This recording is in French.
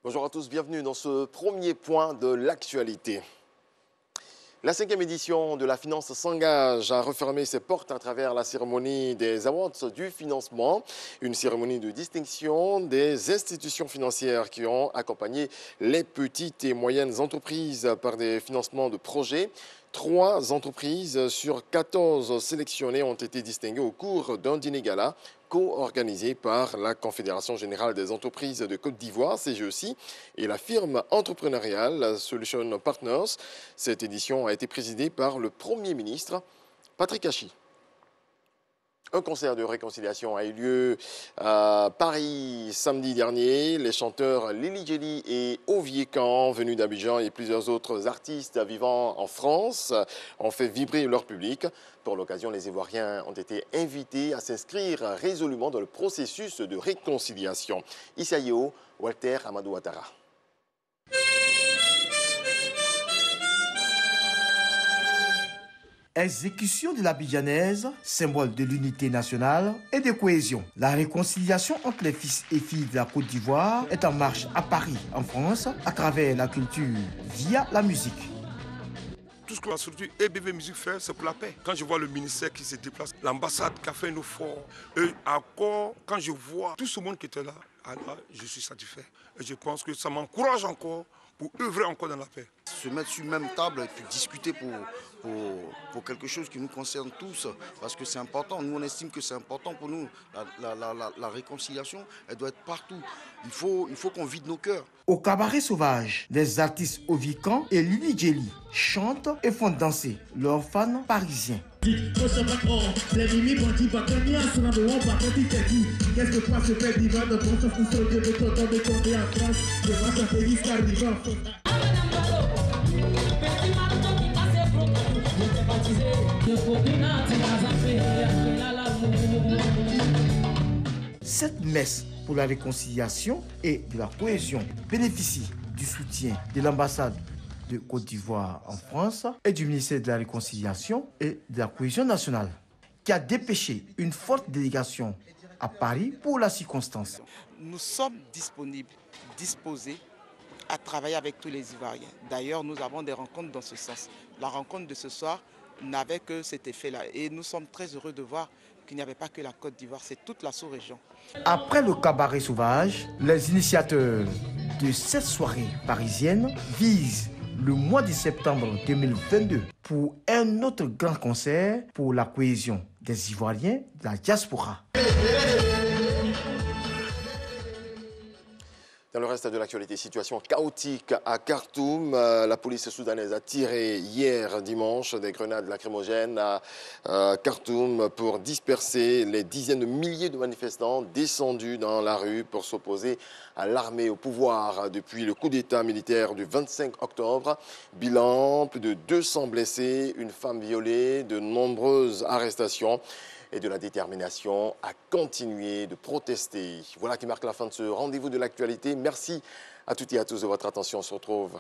Bonjour à tous, bienvenue dans ce premier point de l'actualité. La 5e édition de la finance s'engage à refermer ses portes à travers la cérémonie des Awards du financement, une cérémonie de distinction des institutions financières qui ont accompagné les petites et moyennes entreprises par des financements de projets. 3 entreprises sur 14 sélectionnées ont été distinguées au cours d'un dîner gala co-organisé par la Confédération Générale des Entreprises de Côte d'Ivoire, CGEC, et la firme entrepreneuriale Solution Partners. Cette édition a été présidée par le Premier ministre, Patrick Hachi. Un concert de réconciliation a eu lieu à Paris samedi dernier. Les chanteurs Lily Jelly et Ovier Can, venus d'Abidjan, et plusieurs autres artistes vivant en France ont fait vibrer leur public. Pour l'occasion, les Ivoiriens ont été invités à s'inscrire résolument dans le processus de réconciliation. Issa Yeo, Walter Amadou Ouattara. Exécution de l'abidjanaise, symbole de l'unité nationale et de cohésion. La réconciliation entre les fils et filles de la Côte d'Ivoire est en marche à Paris, en France, à travers la culture, via la musique. Tout ce que la structure EBV Musique fait, c'est pour la paix. Quand je vois le ministère qui se déplace, l'ambassade qui a fait un effort, et encore, quand je vois tout ce monde qui était là, alors je suis satisfait. Et je pense que ça m'encourage encore pour œuvrer encore dans la paix. Se mettre sur une même table et puis discuter pour quelque chose qui nous concerne tous, parce que c'est important. Nous, on estime que c'est important pour nous. La réconciliation, elle doit être partout. Il faut qu'on vide nos cœurs. Au cabaret sauvage, des artistes Ovier Can et Lily Jelly chantent et font danser leurs fans parisiens. Cette messe pour la réconciliation et de la cohésion bénéficie du soutien de l'ambassade de Côte d'Ivoire en France et du ministère de la Réconciliation et de la Cohésion nationale, qui a dépêché une forte délégation à Paris pour la circonstance. Nous sommes disponibles, disposés à travailler avec tous les Ivoiriens. D'ailleurs, nous avons des rencontres dans ce sens. La rencontre de ce soir n'avait que cet effet-là. Et nous sommes très heureux de voir qu'il n'y avait pas que la Côte d'Ivoire, c'est toute la sous-région. Après le cabaret sauvage, les initiateurs de cette soirée parisienne visent le mois de septembre 2022 pour un autre grand concert pour la cohésion des Ivoiriens de la diaspora. Dans le reste de l'actualité, situation chaotique à Khartoum. La police soudanaise a tiré hier dimanche des grenades lacrymogènes à Khartoum pour disperser les dizaines de milliers de manifestants descendus dans la rue pour s'opposer à l'armée au pouvoir depuis le coup d'État militaire du 25 octobre. Bilan, plus de 200 blessés, une femme violée, de nombreuses arrestations et de la détermination à continuer de protester. Voilà qui marque la fin de ce rendez-vous de l'actualité. Merci à toutes et à tous de votre attention. On se retrouve